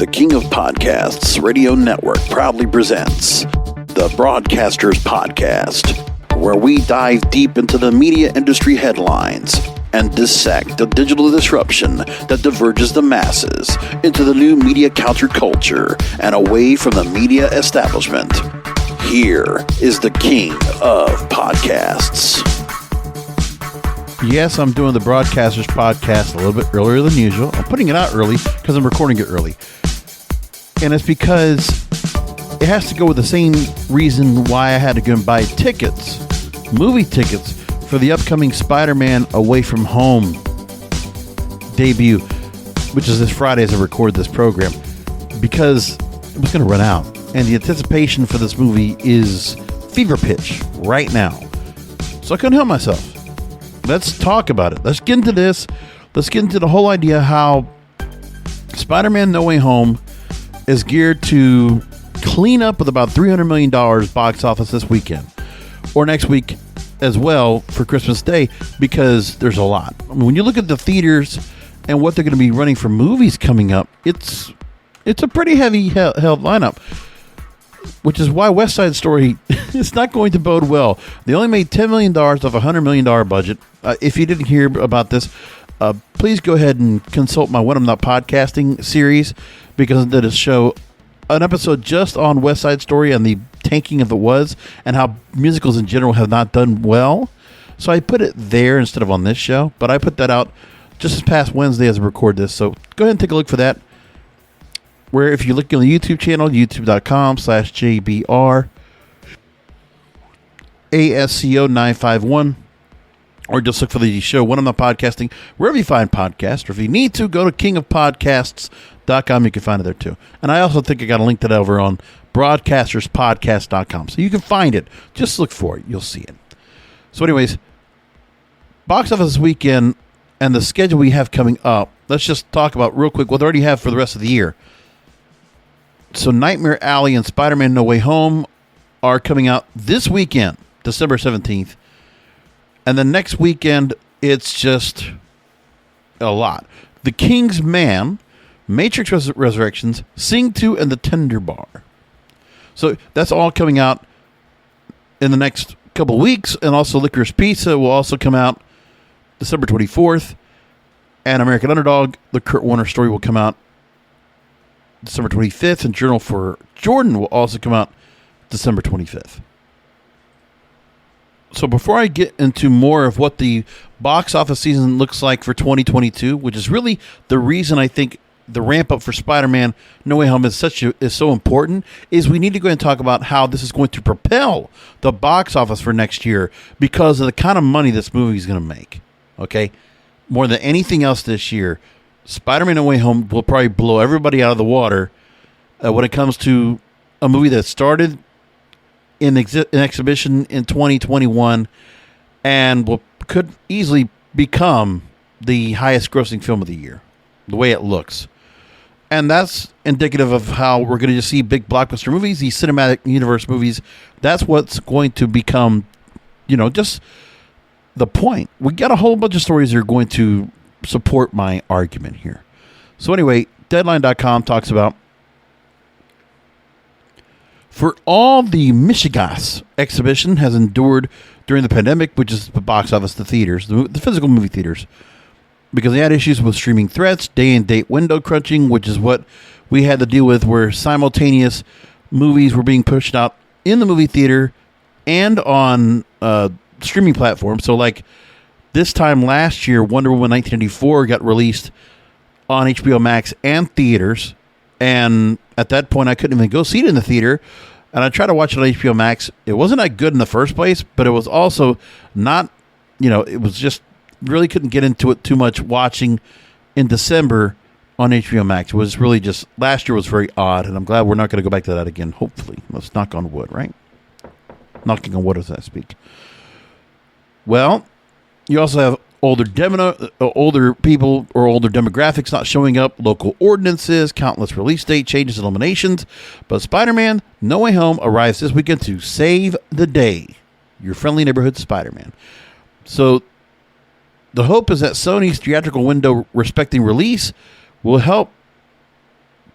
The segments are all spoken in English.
The King of Podcasts Radio Network proudly presents the Broadcasters Podcast, where we dive deep into the media industry headlines and dissect the digital disruption that diverges the masses into the new media counterculture and away from the media establishment. Here is the King of Podcasts. Yes, I'm doing the Broadcasters Podcast a little bit earlier than usual. I'm putting it out early because I'm recording it early. And it's because it has to go with the same reason why I had to go and buy tickets, movie tickets, for the upcoming Spider-Man Away From Home debut, which is this Friday as I record this program, because it was going to run out. And the anticipation for this movie is fever pitch right now. So I couldn't help myself. Let's talk about it. Let's get into this. Let's get into the whole idea how Spider-Man No Way Home is geared to clean up with about $300 million box office this weekend or next week as well for Christmas Day, because there's a lot. I mean, when you look at the theaters and what they're going to be running for movies coming up, it's a pretty heavy held lineup, which is why West Side Story is not going to bode well. They only made $10 million off a $100 million budget. If you didn't hear about this, please go ahead and consult my When I'm Not Podcasting series, because I did a show, an episode just on West Side Story and the tanking of it was, and how musicals in general have not done well. So I put it there instead of on this show, but I put that out just this past Wednesday as I record this. So go ahead and take a look for that. Where if you look on the YouTube channel, youtube.com/JBR ASCO951, or just look for the show When I'm Not Podcasting, wherever you find podcasts, or if you need to, go to kingofpodcasts.com. You can find it there too. And I also think I got a link to that over on broadcasterspodcast.com. So you can find it. Just look for it. You'll see it. So anyways, box office this weekend and the schedule we have coming up. Let's just talk about real quick what they already have for the rest of the year. So Nightmare Alley and Spider-Man No Way Home are coming out this weekend, December 17th. And the next weekend, it's just a lot. The King's Man, Matrix Resurrections, Sing 2, and The Tender Bar. So that's all coming out in the next couple weeks. And also Licorice Pizza will also come out December 24th. And American Underdog, the Kurt Warner story, will come out December 25th. And Journal for Jordan will also come out December 25th. So before I get into more of what the box office season looks like for 2022, which is really the reason I think the ramp up for Spider-Man No Way Home is so important, is we need to go ahead and talk about how this is going to propel the box office for next year because of the kind of money this movie is going to make. Okay, more than anything else this year, Spider-Man No Way Home will probably blow everybody out of the water when it comes to a movie that started in exhibition in 2021 and could easily become the highest grossing film of the year, the way it looks. And that's indicative of how we're going to just see big blockbuster movies, these cinematic universe movies. That's what's going to become, just the point. We got a whole bunch of stories that are going to support my argument here. So anyway, Deadline.com talks about, for all the Michigas exhibition has endured during the pandemic, which is the box office, the theaters, the physical movie theaters, because they had issues with streaming threats, day and date window crunching, which is what we had to deal with, where simultaneous movies were being pushed out in the movie theater and on streaming platforms. So like this time last year, Wonder Woman 1984 got released on HBO Max and theaters. And at that point, I couldn't even go see it in the theater. And I tried to watch it on HBO Max. It wasn't that good in the first place, but it was also not, it was just really couldn't get into it too much watching in December on HBO Max. It was really just, last year was very odd. And I'm glad we're not going to go back to that again, hopefully. Let's knock on wood, right? Knocking on wood as I speak. Well, you also have older people or older demographics not showing up, local ordinances, countless release date changes, eliminations. But Spider-Man No Way Home arrives this weekend to save the day. Your friendly neighborhood Spider-Man. So the hope is that Sony's theatrical window respecting release will help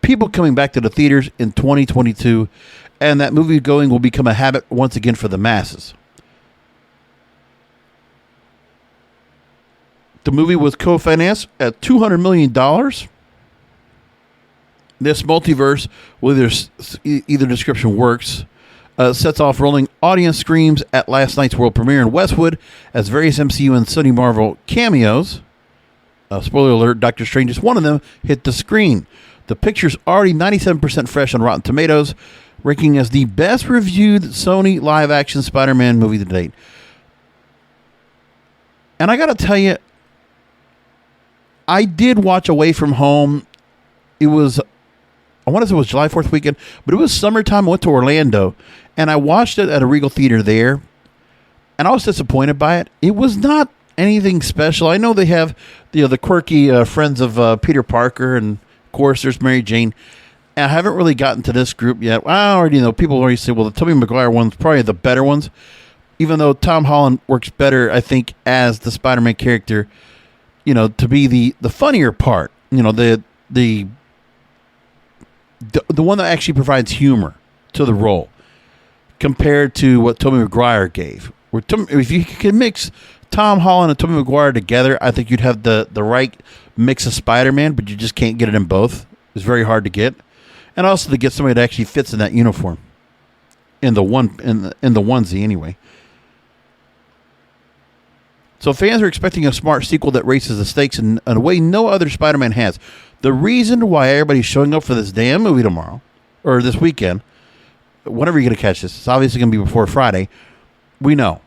people coming back to the theaters in 2022, and that movie going will become a habit once again for the masses. The movie was co-financed at $200 million. This multiverse, whether either description works, sets off rolling audience screams at last night's world premiere in Westwood as various MCU and Sony Marvel cameos, spoiler alert, Doctor Strange is one of them, hit the screen. The picture's already 97% fresh on Rotten Tomatoes, ranking as the best reviewed Sony live-action Spider-Man movie to date. And I got to tell you, I did watch Away From Home. It was, I want to say it was July 4th weekend, but it was summertime. I went to Orlando, and I watched it at a Regal Theater there, and I was disappointed by it. It was not anything special. I know they have the quirky friends of Peter Parker, and of course there's Mary Jane. And I haven't really gotten to this group yet. Well, I already know. People already say, well, the Tobey Maguire one's probably the better ones, even though Tom Holland works better, I think, as the Spider-Man character, to be the funnier part, the one that actually provides humor to the role compared to what Tobey Maguire gave. If you can mix Tom Holland and Tobey Maguire together, I think you'd have the right mix of Spider-Man, but you just can't get it in both. It's very hard to get. And also to get somebody that actually fits in that uniform. In the onesie anyway. So fans are expecting a smart sequel that raises the stakes in a way no other Spider-Man has. The reason why everybody's showing up for this damn movie tomorrow, or this weekend, whenever you're going to catch this, it's obviously going to be before Friday, we know.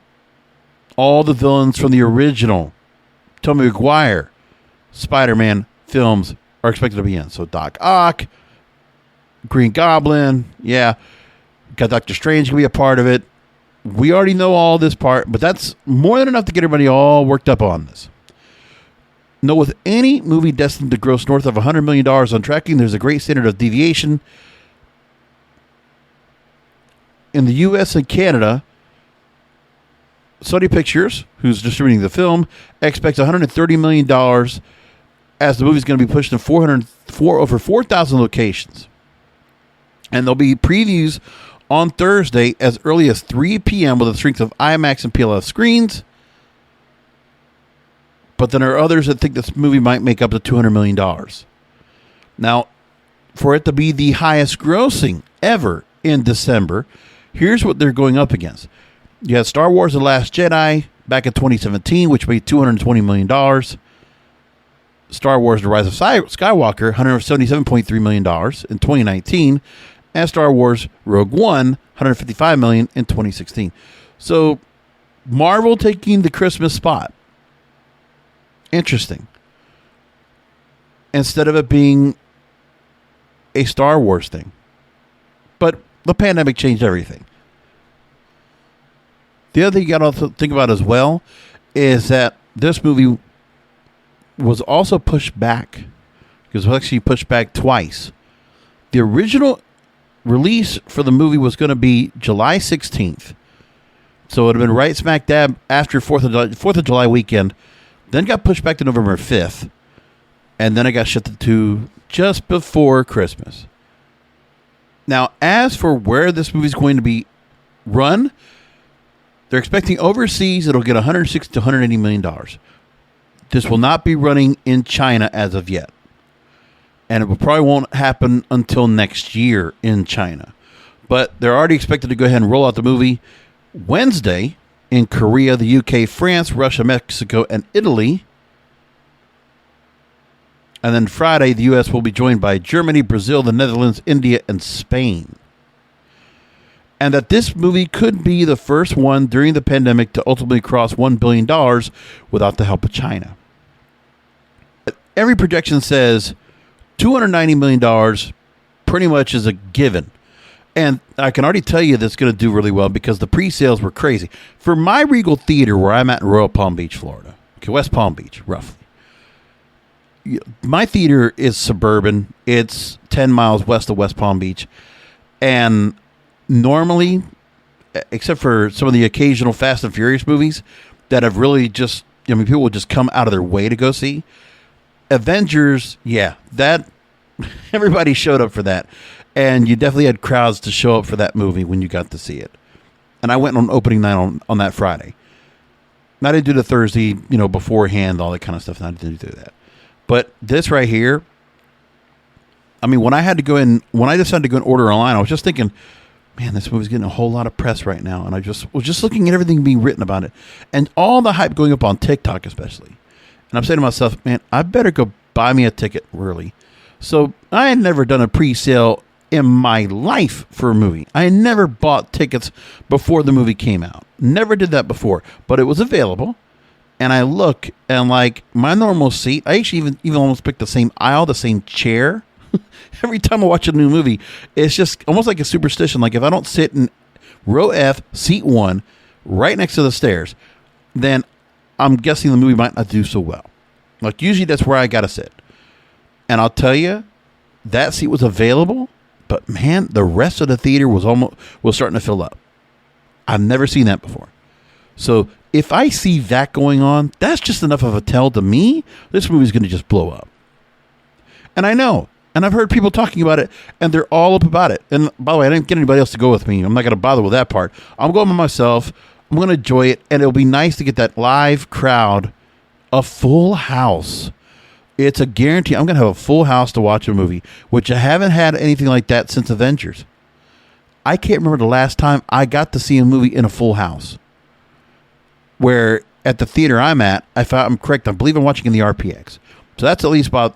All the villains from the original Tobey Maguire Spider-Man films are expected to be in. So Doc Ock, Green Goblin, got Doctor Strange going to be a part of it. We already know all this part, but that's more than enough to get everybody all worked up on this. No, with any movie destined to gross north of $100 million on tracking, there's a great standard of deviation. In the U.S. and Canada, Sony Pictures, who's distributing the film, expects $130 million as the movie's going to be pushed in over 4,000 locations. And there'll be previews on Thursday as early as 3 p.m. with a strength of IMAX and PLF screens. But then there are others that think this movie might make up to $200 million. Now, for it to be the highest grossing ever in December, here's what they're going up against. You had Star Wars The Last Jedi back in 2017, which made $220 million. Star Wars The Rise of Skywalker, $177.3 million in 2019. And Star Wars Rogue One, $155 million in 2016. So, Marvel taking the Christmas spot. Interesting. Instead of it being a Star Wars thing. But the pandemic changed everything. The other thing you got to think about as well is that this movie was also pushed back. It was actually pushed back twice. The original release for the movie was going to be July 16th. So it would have been right smack dab after 4th of July weekend. Then got pushed back to November 5th. And then it got shifted to just before Christmas. Now, as for where this movie is going to be run, they're expecting overseas it'll get $160 to $180 million. This will not be running in China as of yet. And it probably won't happen until next year in China. But they're already expected to go ahead and roll out the movie Wednesday in Korea, the UK, France, Russia, Mexico, and Italy. And then Friday, the U.S. will be joined by Germany, Brazil, the Netherlands, India, and Spain. And that this movie could be the first one during the pandemic to ultimately cross $1 billion without the help of China. Every projection says $290 million pretty much is a given. And I can already tell you that's going to do really well because the pre-sales were crazy. For my Regal Theater, where I'm at in Royal Palm Beach, Florida, okay, West Palm Beach, roughly. My theater is suburban. It's 10 miles west of West Palm Beach. And normally, except for some of the occasional Fast and Furious movies that have really just, people will just come out of their way to go see. Avengers, that everybody showed up for that. And you definitely had crowds to show up for that movie when you got to see it. And I went on opening night on that Friday. And I didn't do the Thursday, beforehand, all that kind of stuff. And I didn't do that. But this right here, I mean, when I decided to go and order online, I was just thinking, man, this movie's getting a whole lot of press right now. And I was just looking at everything being written about it. And all the hype going up on TikTok especially. And I'm saying to myself, man, I better go buy me a ticket early. So I had never done a pre-sale in my life for a movie. I never bought tickets before the movie came out. Never did that before. But it was available. And I look, and like my normal seat, I actually even almost picked the same aisle, the same chair. Every time I watch a new movie, it's just almost like a superstition. Like if I don't sit in row F, seat 1, right next to the stairs, then I'm guessing the movie might not do so well. Like usually that's where I got to sit. And I'll tell you, that seat was available, but man, the rest of the theater was starting to fill up. I've never seen that before. So if I see that going on, that's just enough of a tell to me. This movie's going to just blow up. And I know. And I've heard people talking about it, and they're all up about it. And by the way, I didn't get anybody else to go with me. I'm not going to bother with that part. I'm going by myself. I'm going to enjoy it, and it'll be nice to get that live crowd, a full house. It's a guarantee. I'm going to have a full house to watch a movie, which I haven't had anything like that since Avengers. I can't remember the last time I got to see a movie in a full house. Where at the theater I'm at, if I'm correct, I believe I'm watching in the RPX. So that's at least about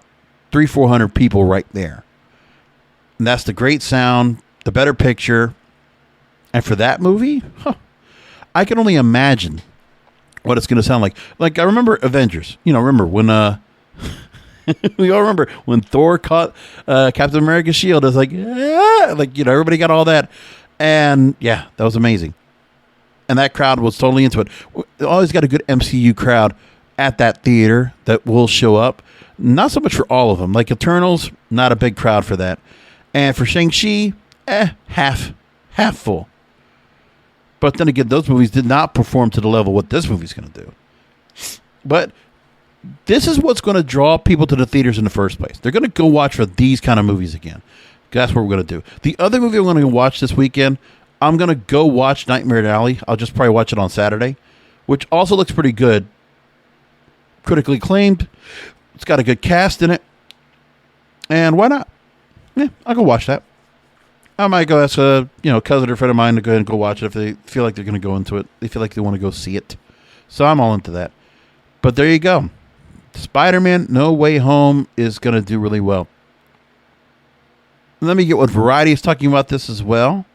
300-400 people right there. And that's the great sound, the better picture. And for that movie, I can only imagine what it's going to sound like. Like, I remember Avengers. Remember when, we all remember when Thor caught Captain America's shield. It's like, everybody got all that. And, yeah, that was amazing. And that crowd was totally into it. We always got a good MCU crowd at that theater that will show up. Not so much for all of them. Like Eternals, not a big crowd for that. And for Shang-Chi, half full. But then again, those movies did not perform to the level what this movie's going to do. But this is what's going to draw people to the theaters in the first place. They're going to go watch for these kind of movies again. That's what we're going to do. The other movie I'm going to watch this weekend, I'm going to go watch Nightmare Alley. I'll just probably watch it on Saturday, which also looks pretty good. Critically acclaimed. It's got a good cast in it. And why not? Yeah, I'll go watch that. I might go ask a cousin or friend of mine to go ahead and go watch it if they feel like they're going to go into it. They feel like they want to go see it. So I'm all into that. But there you go. Spider-Man No Way Home is going to do really well. Let me get what Variety is talking about this as well.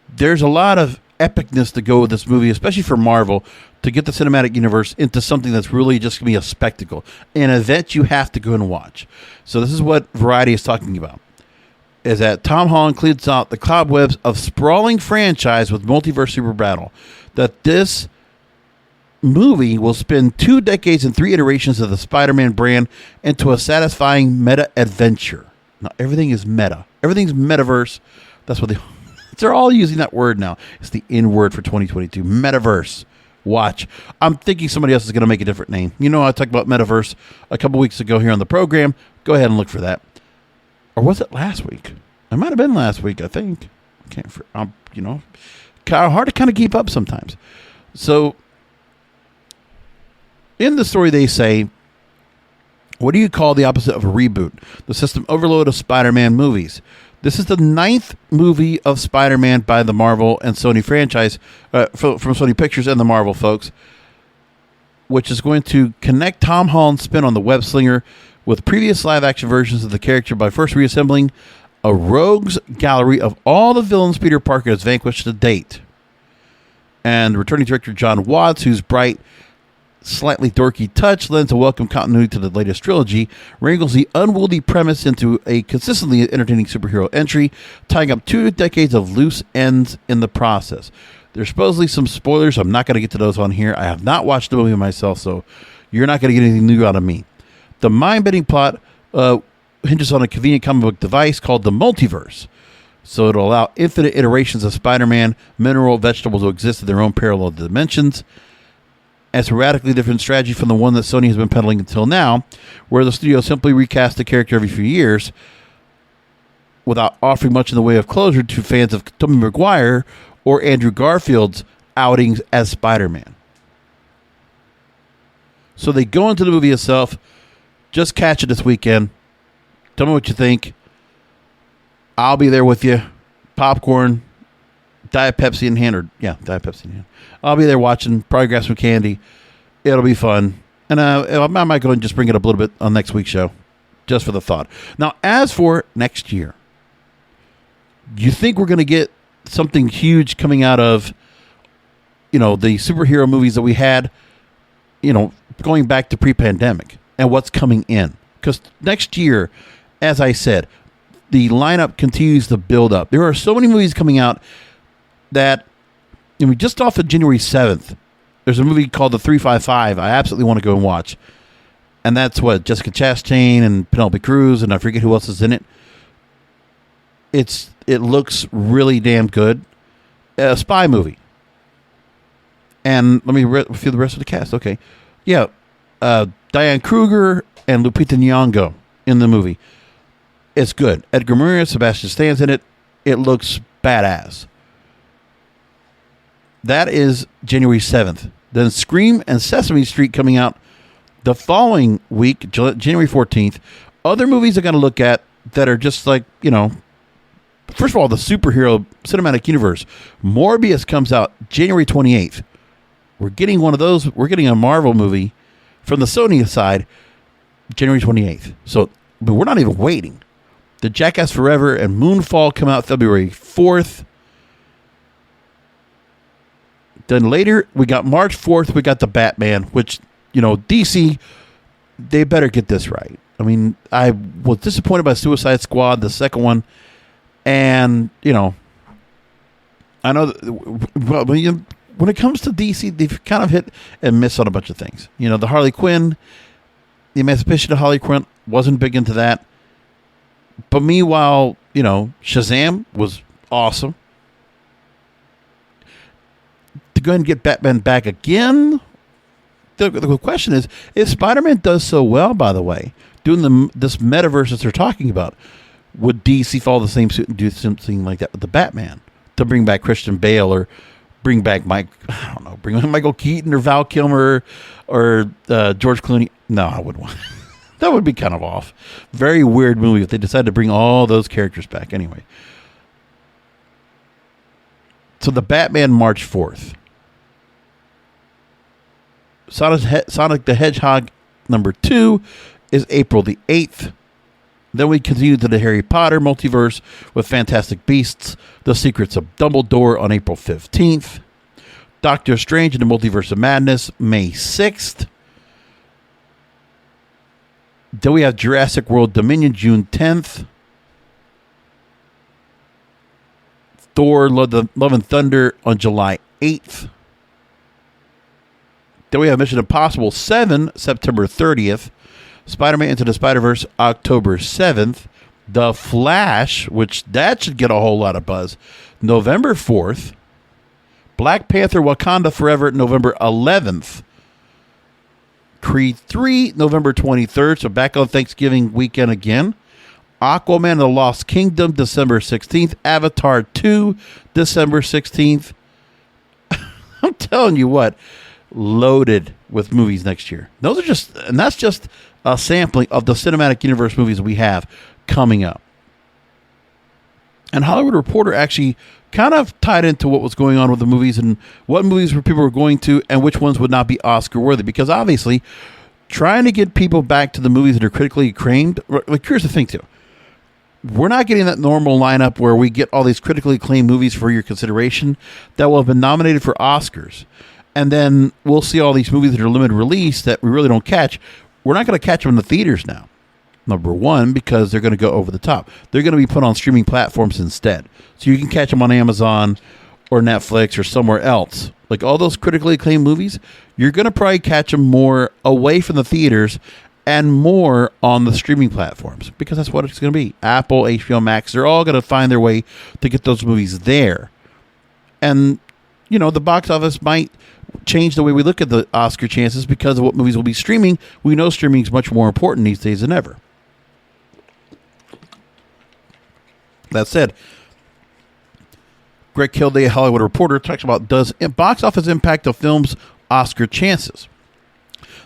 There's a lot of epicness to go with this movie, especially for Marvel, to get the cinematic universe into something that's really just going to be a spectacle, an event you have to go and watch. So this is what Variety is talking about, is that Tom Holland cleans out the cobwebs of sprawling franchise with Multiverse Super Battle, that this movie will spin 2 decades and 3 iterations of the Spider-Man brand into a satisfying meta adventure. Now, everything is meta. Everything's metaverse. That's what they're all using that word now. It's the in word for 2022. Metaverse. Watch. I'm thinking somebody else is going to make a different name. I talked about Metaverse a couple weeks ago here on the program. Go ahead and look for that. Or was it last week? It might have been last week, I think. Hard to kind of keep up sometimes. So, in the story they say, what do you call the opposite of a reboot? The system overload of Spider-Man movies. This is the 9th movie of Spider-Man by the Marvel and Sony franchise, from Sony Pictures and the Marvel folks, which is going to connect Tom Holland's spin on the web slinger with previous live-action versions of the character by first reassembling a rogues gallery of all the villains Peter Parker has vanquished to date. And returning director John Watts, whose bright, slightly dorky touch lends a welcome continuity to the latest trilogy, wrangles the unwieldy premise into a consistently entertaining superhero entry, tying up 2 decades of loose ends in the process. There's supposedly some spoilers. I'm not going to get to those on here. I have not watched the movie myself, so you're not going to get anything new out of me. The mind-bending plot hinges on a convenient comic book device called the Multiverse. So it'll allow infinite iterations of Spider-Man, mineral, vegetables to exist in their own parallel dimensions. It's a radically different strategy from the one that Sony has been peddling until now, where the studio simply recasts the character every few years without offering much in the way of closure to fans of Tobey Maguire or Andrew Garfield's outings as Spider-Man. So they go into the movie itself, just catch it this weekend. Tell me what you think. I'll be there with you. Popcorn, Diet Pepsi in hand, Diet Pepsi in hand. I'll be there watching, probably grab some candy. It'll be fun. And I might go and just bring it up a little bit on next week's show, just for the thought. Now, as for next year, you think we're going to get something huge coming out of, the superhero movies that we had, going back to pre-pandemic and what's coming in? Because next year, as I said, the lineup continues to build up. There are so many movies coming out that, just off of January 7th, there's a movie called The 355 I absolutely want to go and watch. And that's Jessica Chastain and Penelope Cruz, and I forget who else is in it. It looks really damn good. A spy movie. And let me feel the rest of the cast. Okay. Yeah. Diane Kruger and Lupita Nyong'o in the movie. It's good. Edgar Murray, Sebastian Stan's in it. It looks badass. That is January 7th. Then Scream and Sesame Street coming out the following week, January 14th. Other movies I got to look at that are just like, first of all, the superhero cinematic universe. Morbius comes out January 28th. We're getting one of those. We're getting a Marvel movie from the Sony side January 28th. But we're not even waiting. The Jackass Forever and Moonfall come out February 4th. Then later, we got March 4th, we got the Batman, which, DC, they better get this right. I mean, I was disappointed by Suicide Squad, the second one. And, I know that, when it comes to DC, they've kind of hit and miss on a bunch of things. The Harley Quinn, the Emancipation of Harley Quinn, wasn't big into that. But meanwhile, Shazam was awesome. To go ahead and get Batman back again, the question is, if Spider-Man does so well, by the way, doing this metaverse that they're talking about, would DC follow the same suit and do something like that with the Batman to bring back Christian Bale or bring back bring back Michael Keaton or Val Kilmer or George Clooney? No, I wouldn't want. That would be kind of off. Very weird movie if they decided to bring all those characters back. Anyway, so the Batman March 4th. Sonic the Hedgehog #2 is April the 8th. Then we continue to the Harry Potter multiverse with Fantastic Beasts, The Secrets of Dumbledore on April 15th. Doctor Strange in the Multiverse of Madness, May 6th. Then we have Jurassic World Dominion, June 10th. Thor, Love and Thunder on July 8th. Then we have Mission Impossible 7, September 30th. Spider-Man Into the Spider-Verse, October 7th. The Flash, which that should get a whole lot of buzz, November 4th. Black Panther Wakanda Forever, November 11th. Creed 3, November 23rd, so back on Thanksgiving weekend again. Aquaman and the Lost Kingdom, December 16th. Avatar 2, December 16th. I'm telling you what, loaded with movies next year. That's just a sampling of the cinematic universe movies we have coming up. And Hollywood Reporter actually kind of tied into what was going on with the movies and what movies were people were going to and which ones would not be Oscar worthy. Because obviously, trying to get people back to the movies that are critically acclaimed. Like, here's the thing too. We're not getting that normal lineup where we get all these critically acclaimed movies for your consideration that will have been nominated for Oscars. And then we'll see all these movies that are limited release that we really don't catch. We're not going to catch them in the theaters now. Number one, because they're going to go over the top. They're going to be put on streaming platforms instead. So you can catch them on Amazon or Netflix or somewhere else. Like all those critically acclaimed movies, you're going to probably catch them more away from the theaters and more on the streaming platforms because that's what it's going to be. Apple, HBO Max, they're all going to find their way to get those movies there. And, the box office might changed the way we look at the Oscar chances because of what movies will be streaming. We know streaming is much more important these days than ever. That said, Greg Kilday, a Hollywood Reporter, talks about, does box office impact a film's Oscar chances?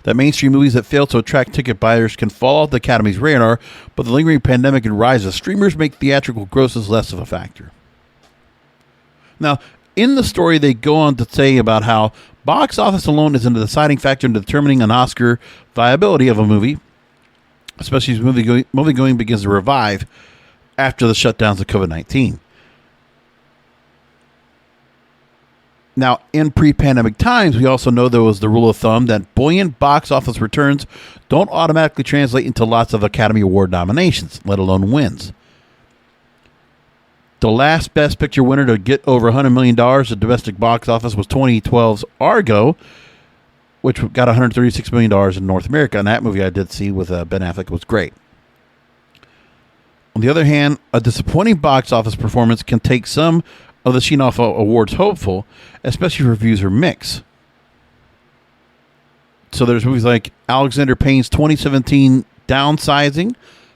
That mainstream movies that fail to attract ticket buyers can fall off the Academy's radar, but the lingering pandemic and rise of streamers make theatrical grosses less of a factor. Now, in the story, they go on to say about how box office alone isn't a deciding factor in determining an Oscar viability of a movie, especially as movie-going begins to revive after the shutdowns of COVID-19. Now, in pre-pandemic times, we also know there was the rule of thumb that buoyant box office returns don't automatically translate into lots of Academy Award nominations, let alone wins. The last Best Picture winner to get over $100 million at domestic box office was 2012's Argo, which got $136 million in North America. And that movie I did see with Ben Affleck was great. On the other hand, a disappointing box office performance can take some of the sheen off awards hopeful, especially if reviews are mixed. So there's movies like Alexander Payne's 2017 Downsizing,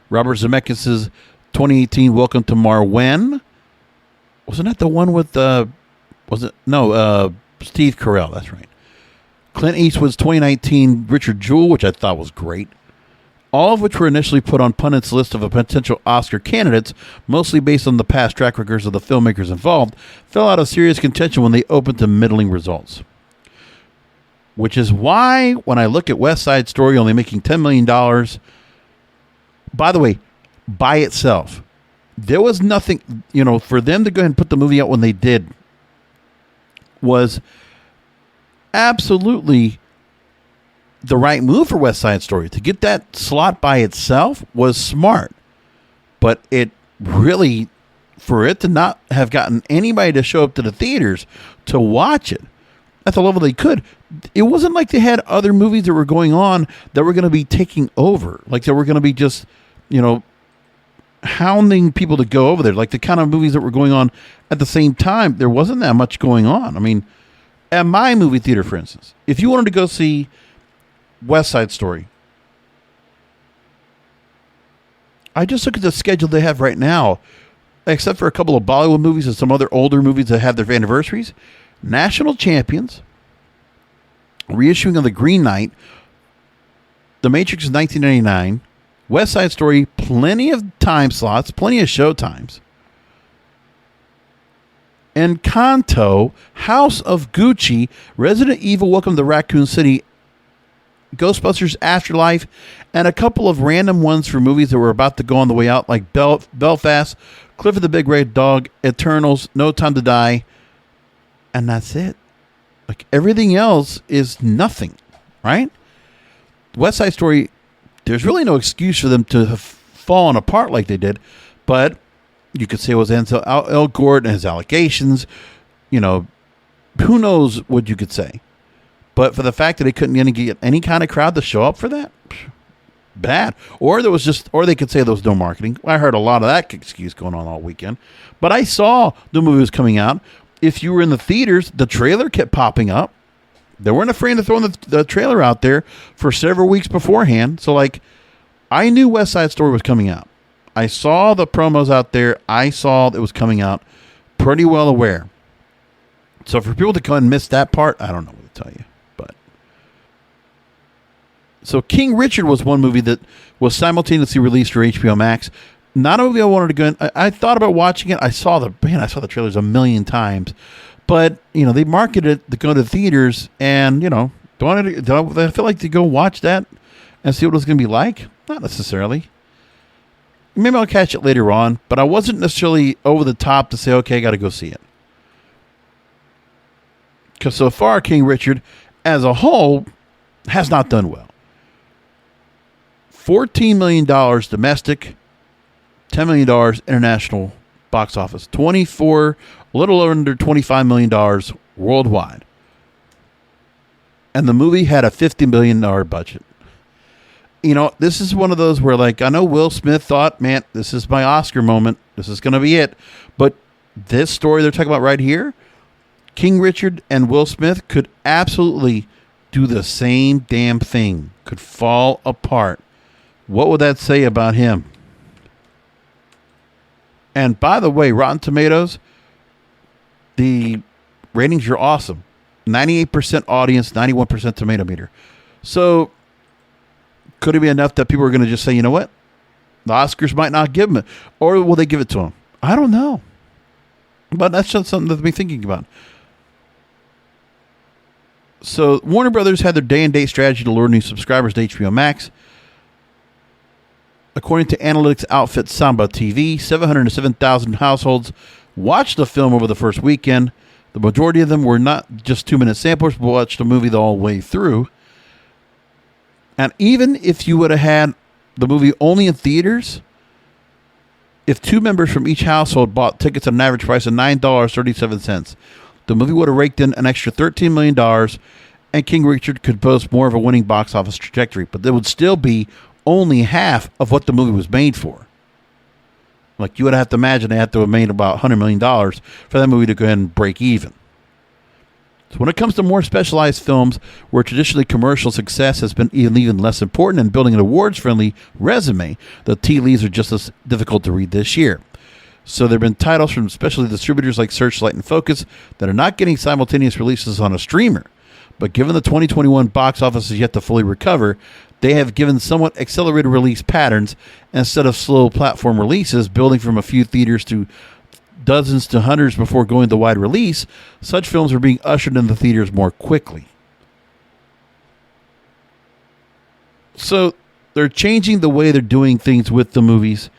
Robert Zemeckis' 2018 Welcome to Marwen. Wasn't that the one with Steve Carell? That's right. Clint Eastwood's 2019 Richard Jewell, which I thought was great. All of which were initially put on pundits' list of potential Oscar candidates, mostly based on the past track records of the filmmakers involved, fell out of serious contention when they opened to middling results. Which is why, when I look at West Side Story only making $10 million, by the way, by itself, there was nothing, for them to go ahead and put the movie out when they did was absolutely the right move for West Side Story. To get that slot by itself was smart. But it really, for it to not have gotten anybody to show up to the theaters to watch it at the level they could, it wasn't like they had other movies that were going on that were going to be taking over. Like they were going to be just, hounding people to go over there. Like the kind of movies that were going on at the same time, there wasn't that much going on. I mean, at my movie theater, for instance, if you wanted to go see West Side Story, I just look at the schedule they have right now, except for a couple of Bollywood movies and some other older movies that have their anniversaries. National Champions, reissuing of The Green Knight, The Matrix is 1999, West Side Story, plenty of time slots, plenty of show times. Encanto, House of Gucci, Resident Evil, Welcome to Raccoon City, Ghostbusters Afterlife, and a couple of random ones for movies that were about to go on the way out, like Belfast, Clifford the Big Red Dog, Eternals, No Time to Die, and that's it. Like everything else is nothing, right? West Side Story, there's really no excuse for them to have fallen apart like they did, but you could say it was Ansel Elgort and his allegations. Who knows what you could say. But for the fact that they couldn't get any kind of crowd to show up for that, bad. Or they could say there was no marketing. I heard a lot of that excuse going on all weekend. But I saw the movie was coming out. If you were in the theaters, the trailer kept popping up. They weren't afraid to throw the trailer out there for several weeks beforehand. So, I knew West Side Story was coming out. I saw the promos out there. I saw it was coming out. Pretty well aware. So, for people to come and miss that part, I don't know what to tell you. So King Richard was one movie that was simultaneously released for HBO Max. Not a movie I wanted to go in. I thought about watching it. I saw the trailers a million times. But, they marketed it to go to theaters and, do I feel like to go watch that and see what it was going to be like? Not necessarily. Maybe I'll catch it later on, but I wasn't necessarily over the top to say, okay, I got to go see it. Because so far, King Richard, as a whole, has not done well. $14 million domestic, $10 million international box office, a little under $25 million worldwide. And the movie had a $50 million budget. This is one of those where, I know Will Smith thought, man, this is my Oscar moment. This is going to be it. But this story they're talking about right here King Richard and Will Smith could absolutely do the same damn thing, could fall apart. What would that say about him? And by the way, Rotten Tomatoes, the ratings are awesome. 98% audience, 91% tomato meter. So could it be enough that people are going to just say, you know what? The Oscars might not give him it. Or will they give it to him? I don't know. But that's just something to be thinking about. So Warner Brothers had their day-and-date strategy to lure new subscribers to HBO Max. According to analytics outfit Samba TV, 707,000 households watched the film over the first weekend. The majority of them were not just 2-minute samplers, but watched the movie the whole way through. And even if you would have had the movie only in theaters, if 2 members from each household bought tickets at an average price of $9.37, the movie would have raked in an extra $13 million, and King Richard could boast more of a winning box office trajectory. But there would still be only half of what the movie was made for. Like, you would have to imagine they had to have made about $100 million for that movie to go ahead and break even. So when it comes to more specialized films where traditionally commercial success has been even less important and building an awards-friendly resume, the tea leaves are just as difficult to read this year. So there have been titles from specialty distributors like Searchlight and Focus that are not getting simultaneous releases on a streamer. But given the 2021 box office is yet to fully recover, they have given somewhat accelerated release patterns instead of slow platform releases, building from a few theaters to dozens to hundreds before going to wide release. Such films are being ushered into theaters more quickly. So they're changing the way they're doing things with the movies,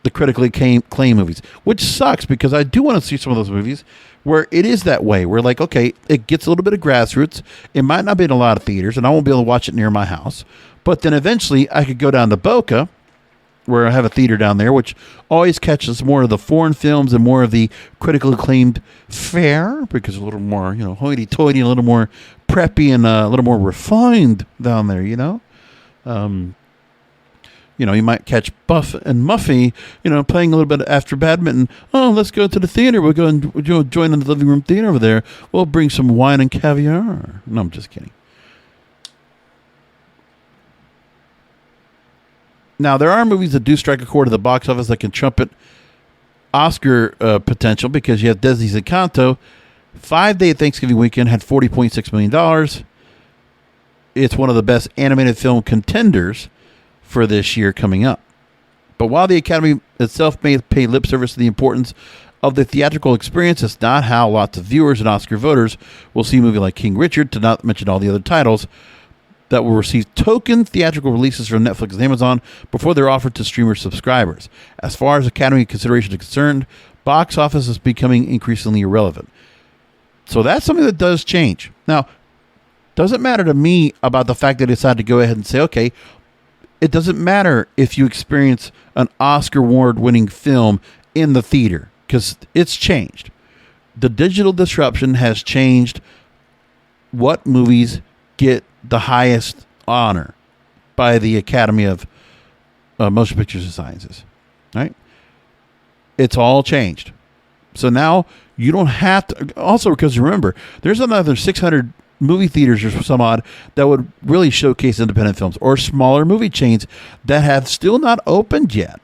the critically acclaimed movies, which sucks because I do want to see some of those movies where it is that way. We're like, okay, it gets a little bit of grassroots. It might not be in a lot of theaters, and I won't be able to watch it near my house. But then eventually I could go down to Boca, where I have a theater down there, which always catches more of the foreign films and more of the critically acclaimed fare, because a little more, hoity-toity, a little more preppy and a little more refined down there, you might catch Buff and Muffy, playing a little bit after badminton. Oh, let's go to the theater. We'll go and join in the living room theater over there. We'll bring some wine and caviar. No, I'm just kidding. Now, there are movies that do strike a chord at the box office that can trumpet Oscar potential, because you have Disney's Encanto. 5-day Thanksgiving weekend had $40.6 million. It's one of the best animated film contenders for this year coming up. But while the Academy itself may pay lip service to the importance of the theatrical experience, it's not how lots of viewers and Oscar voters will see a movie like King Richard, to not mention all the other titles that will receive token theatrical releases from Netflix and Amazon before they're offered to streamer subscribers. As far as Academy consideration is concerned, box office is becoming increasingly irrelevant. So that's something that does change. Now, doesn't matter to me about the fact that they decided to go ahead and say, okay, it doesn't matter if you experience an Oscar award-winning film in the theater, because it's changed. The digital disruption has changed what movies get the highest honor by the Academy of Motion Pictures and Sciences. Right? It's all changed. So now you don't have to. Also, because remember, there's another 600 movie theaters or some odd that would really showcase independent films, or smaller movie chains that have still not opened yet.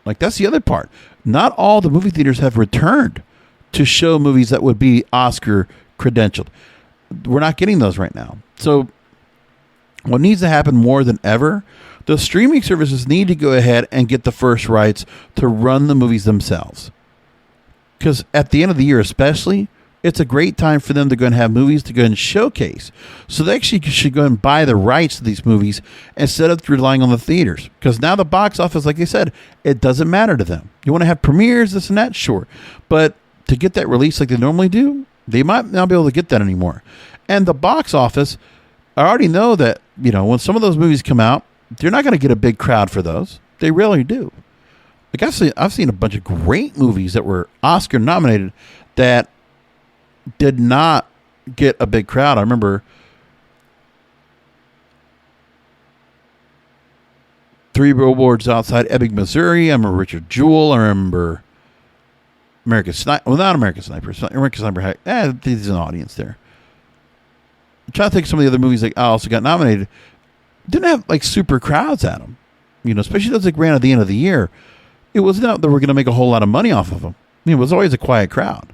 Like, that's the other part. Not all the movie theaters have returned to show movies that would be Oscar credentialed. We're not getting those right now. So what needs to happen more than ever, the streaming services need to go ahead and get the first rights to run the movies themselves. Because at the end of the year especially, it's a great time for them to go and have movies to go and showcase. So they actually should go and buy the rights to these movies instead of relying on the theaters. Because now the box office, like I said, it doesn't matter to them. You want to have premieres, this and that, sure. But to get that release like they normally do, they might not be able to get that anymore. And the box office, I already know that, when some of those movies come out, they're not going to get a big crowd for those. They rarely do. Like, I've seen a bunch of great movies that were Oscar nominated that did not get a big crowd. I remember Three Billboards Outside Ebbing, Missouri. I remember Richard Jewell. I remember American Sniper. Well, not American Sniper. American Sniper had there's an audience there. I'm trying to think of some of the other movies that also got nominated. Didn't have like super crowds at them. You know, especially those that ran at the end of the year. It was not that we're going to make a whole lot of money off of them. I mean, it was always a quiet crowd.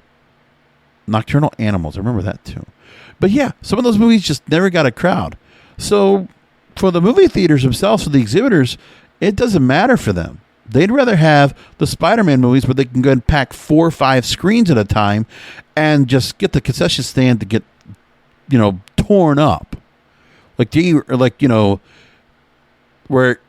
Nocturnal Animals. I remember that too. But yeah, some of those movies just never got a crowd. So for the movie theaters themselves, for the exhibitors, it doesn't matter for them. They'd rather have the Spider-Man movies where they can go and pack 4 or 5 screens at a time and just get the concession stand to get, torn up. Where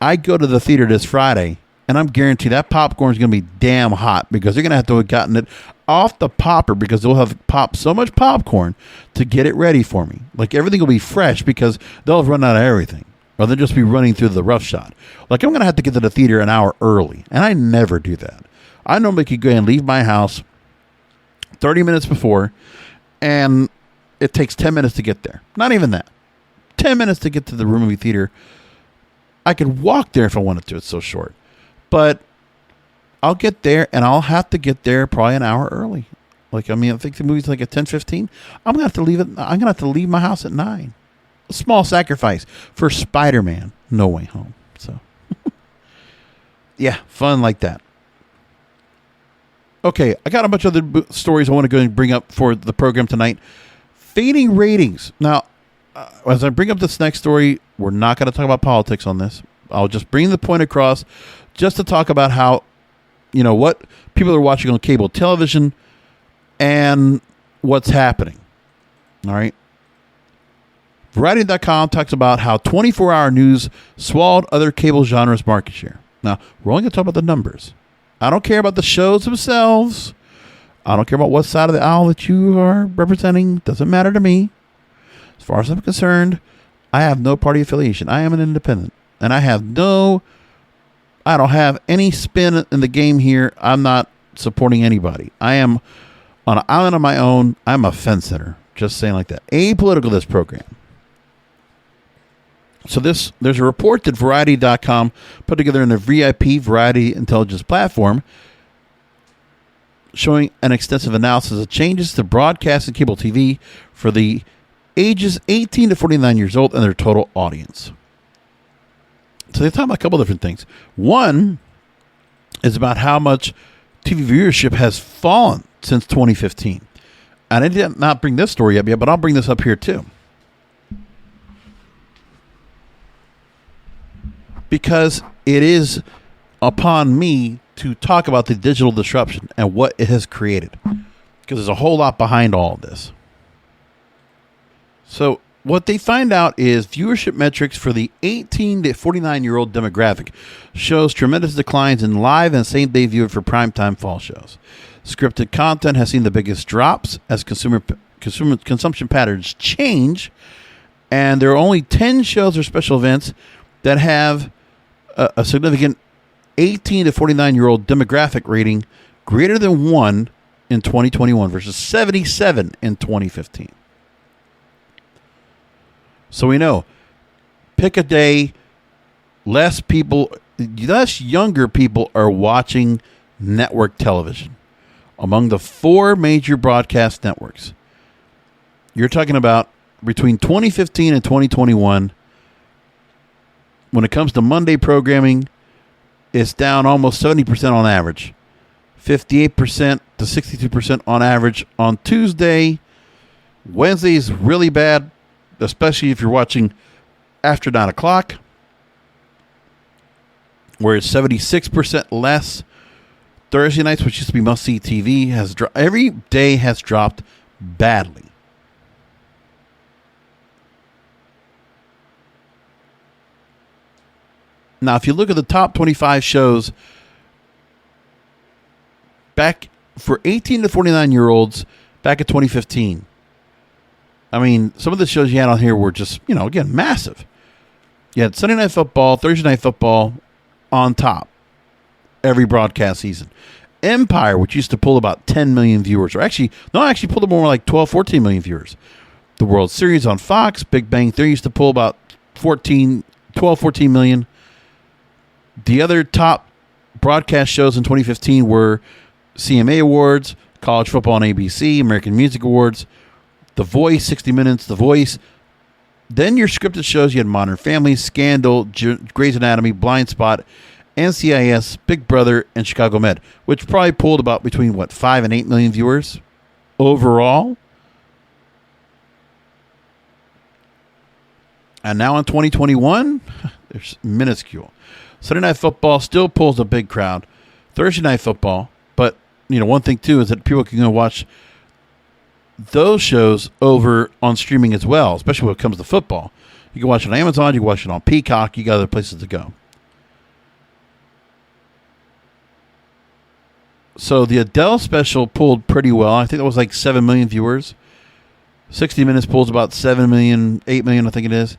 I go to the theater this Friday, and I'm guaranteed that popcorn is going to be damn hot because they're going to have to have gotten it off the popper because they'll have popped so much popcorn to get it ready for me. Like everything will be fresh because they'll have run out of everything. Or they'll just be running through the rough shot. Like I'm going to have to get to the theater an hour early. And I never do that. I normally could go and leave my house 30 minutes before. And it takes 10 minutes to get there. Not even that. 10 minutes to get to the movie theater. I could walk there if I wanted to. It's so short. But I'll get there and I'll have to get there probably an hour early. I think the movie's like at 10:15. I'm going to have to leave my house at 9. A small sacrifice for Spider-Man No Way Home. So, yeah, fun like that. Okay, I got a bunch of other stories I want to go and bring up for the program tonight. Fading ratings. Now, as I bring up this next story, we're not going to talk about politics on this. I'll just bring the point across just to talk about how, what people are watching on cable television and what's happening. All right. Variety.com talks about how 24-hour news swallowed other cable genres' market share. Now, we're only going to talk about the numbers. I don't care about the shows themselves. I don't care about what side of the aisle that you are representing. Doesn't matter to me. As far as I'm concerned, I have no party affiliation. I am an independent. And I don't have any spin in the game here. I'm not supporting anybody. I am on an island of my own. I'm a fence sitter. Just saying like that. Apolitical, this program. So there's a report that Variety.com put together in their VIP Variety Intelligence platform showing an extensive analysis of changes to broadcast and cable TV for the ages 18 to 49 years old and their total audience. So they talk about a couple different things. One is about how much TV viewership has fallen since 2015. And I did not bring this story up yet, but I'll bring this up here too. Because it is upon me to talk about the digital disruption and what it has created. Because there's a whole lot behind all of this. So what they find out is viewership metrics for the 18 to 49-year-old demographic shows tremendous declines in live and same-day viewing for primetime fall shows. Scripted content has seen the biggest drops as consumption patterns change, and there are only 10 shows or special events that have a significant 18 to 49-year-old demographic rating greater than 1 in 2021 versus 77 in 2015. So we know, pick a day, less younger people are watching network television. Among the 4 major broadcast networks, you're talking about between 2015 and 2021, when it comes to Monday programming, it's down almost 70% on average. 58% to 62% on average on Tuesday. Wednesday's really bad, especially if you're watching after 9 o'clock, where it's 76% less. Thursday nights, which used to be must-see TV, every day has dropped badly. Now, if you look at the top 25 shows back for 18 to 49-year-olds back in 2015, I mean, some of the shows you had on here were just, again, massive. You had Sunday Night Football, Thursday Night Football on top every broadcast season. Empire, which used to pull about 10 million viewers, actually pulled more like 12, 14 million viewers. The World Series on Fox, Big Bang Theory used to pull about 12, 14 million. The other top broadcast shows in 2015 were CMA Awards, College Football on ABC, American Music Awards, The Voice, 60 Minutes, The Voice. Then your scripted shows, you had Modern Family, Scandal, Grey's Anatomy, Blind Spot, NCIS, Big Brother, and Chicago Med, which probably pulled about between, 5 and 8 million viewers overall. And now in 2021, there's minuscule. Sunday Night Football still pulls a big crowd. Thursday Night Football, but one thing too is that people can go watch those shows over on streaming as well, especially when it comes to football. You can watch it on Amazon, you can watch it on Peacock, you got other places to go. So the Adele special pulled pretty well. I think that was like 7 million viewers. 60 Minutes pulls about 7 million, 8 million, I think it is.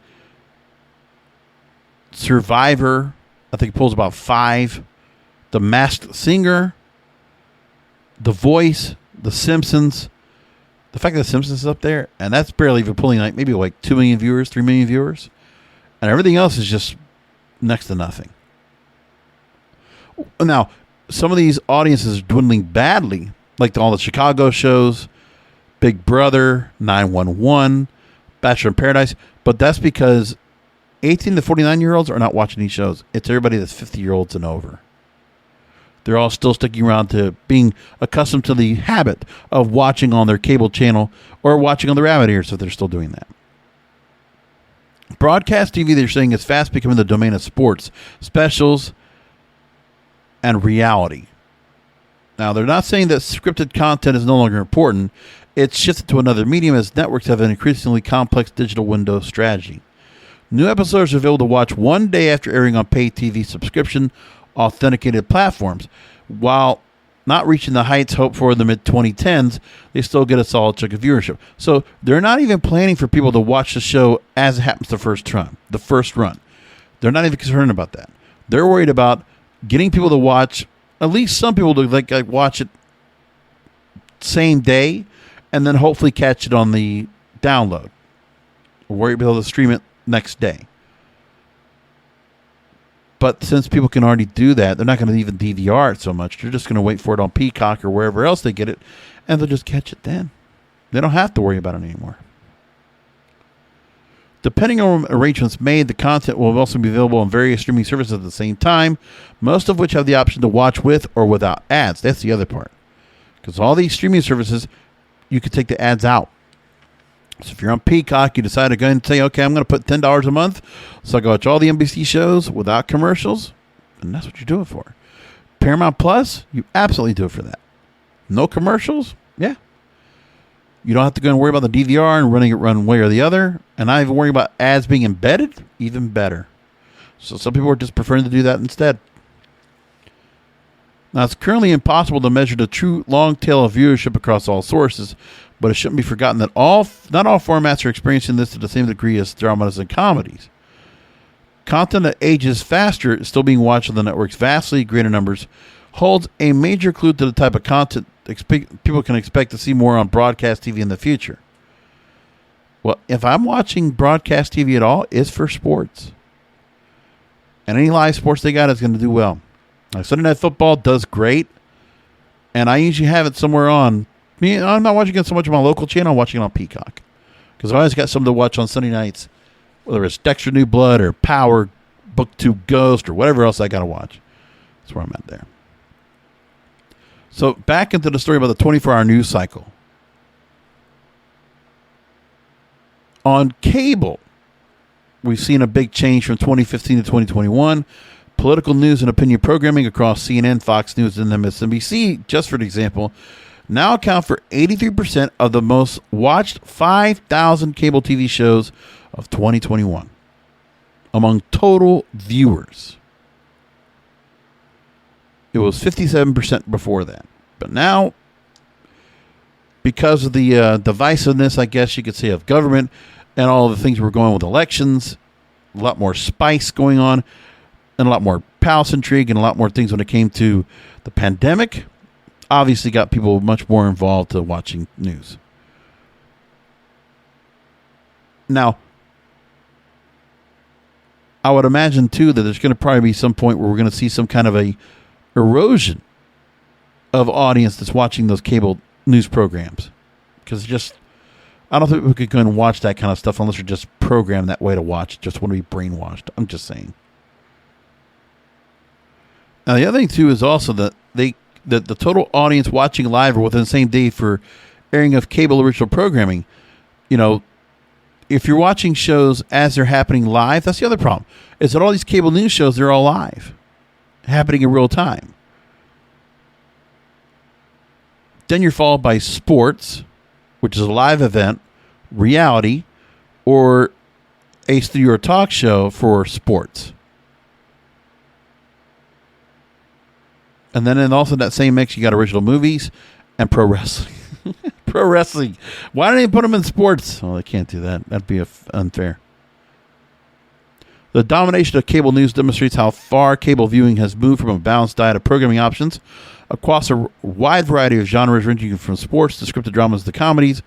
Survivor, I think, pulls about 5. The Masked Singer, The Voice, The Simpsons. The fact that The Simpsons is up there, and that's barely even pulling maybe 2 million viewers, 3 million viewers. And everything else is just next to nothing. Now, some of these audiences are dwindling badly, like all the Chicago shows, Big Brother, 911, Bachelor in Paradise. But that's because 18 to 49-year-olds are not watching these shows. It's everybody that's 50-year-olds and over. They're all still sticking around to being accustomed to the habit of watching on their cable channel or watching on the rabbit ears if they're still doing that. Broadcast TV, they're saying, is fast becoming the domain of sports, specials, and reality. Now, they're not saying that scripted content is no longer important. It's shifted to another medium as networks have an increasingly complex digital window strategy. New episodes are available to watch one day after airing on paid TV subscription authenticated platforms. While not reaching the heights hoped for in the mid-2010s, they still get a solid chunk of viewership. So they're not even planning for people to watch the show as it happens the first run. They're not even concerned about that. They're worried about getting people to watch, at least some people to like watch it same day, and then hopefully catch it on the download. Or worry about able to stream it next day. But since people can already do that, they're not going to even DVR it so much. They're just going to wait for it on Peacock or wherever else they get it, and they'll just catch it then. They don't have to worry about it anymore. Depending on arrangements made, the content will also be available on various streaming services at the same time, most of which have the option to watch with or without ads. That's the other part. Because all these streaming services, you can take the ads out. So if you're on Peacock, you decide to go and say, okay, I'm going to put $10 a month, so I can watch all the NBC shows without commercials, and that's what you do it for. Paramount Plus, you absolutely do it for that. No commercials? Yeah. You don't have to go and worry about the DVR and running it one way or the other, and not even worry about ads being embedded? Even better. So some people are just preferring to do that instead. Now, it's currently impossible to measure the true long tail of viewership across all sources, but it shouldn't be forgotten that not all formats are experiencing this to the same degree as dramas and comedies. Content that ages faster is still being watched on the network's vastly greater numbers, holds a major clue to the type of content people can expect to see more on broadcast TV in the future. Well, if I'm watching broadcast TV at all, it's for sports. And any live sports they got is going to do well. Like Sunday Night Football does great, and I usually have it somewhere on. I'm not watching it so much on my local channel. I'm watching it on Peacock because I always got something to watch on Sunday nights, whether it's Dexter New Blood or Power, Book 2 Ghost, or whatever else I got to watch. That's where I'm at there. So back into the story about the 24-hour news cycle. On cable, we've seen a big change from 2015 to 2021. Political news and opinion programming across CNN, Fox News, and MSNBC, just for an example, now account for 83% of the most watched 5,000 cable TV shows of 2021 among total viewers. It was 57% before that. But now, because of the divisiveness, I guess you could say, of government and all the things we're going with elections, a lot more spice going on, and a lot more palace intrigue and a lot more things when it came to the pandemic, obviously got people much more involved to watching news. Now, I would imagine, too, that there's going to probably be some point where we're going to see some kind of a erosion of audience that's watching those cable news programs. Because I don't think we could go and watch that kind of stuff unless you're just programmed that way to watch. Just want to be brainwashed. I'm just saying. Now, the other thing, too, is also that the total audience watching live or within the same day for airing of cable original programming, if you're watching shows as they're happening live, that's the other problem, is that all these cable news shows, they're all live, happening in real time. Then you're followed by sports, which is a live event, reality, or a studio or talk show for sports. And then also in that same mix, you got original movies and pro wrestling. Pro wrestling. Why don't they put them in sports? Well, they can't do that. That'd be unfair. The domination of cable news demonstrates how far cable viewing has moved from a balanced diet of programming options across a wide variety of genres, ranging from sports to scripted dramas to comedies.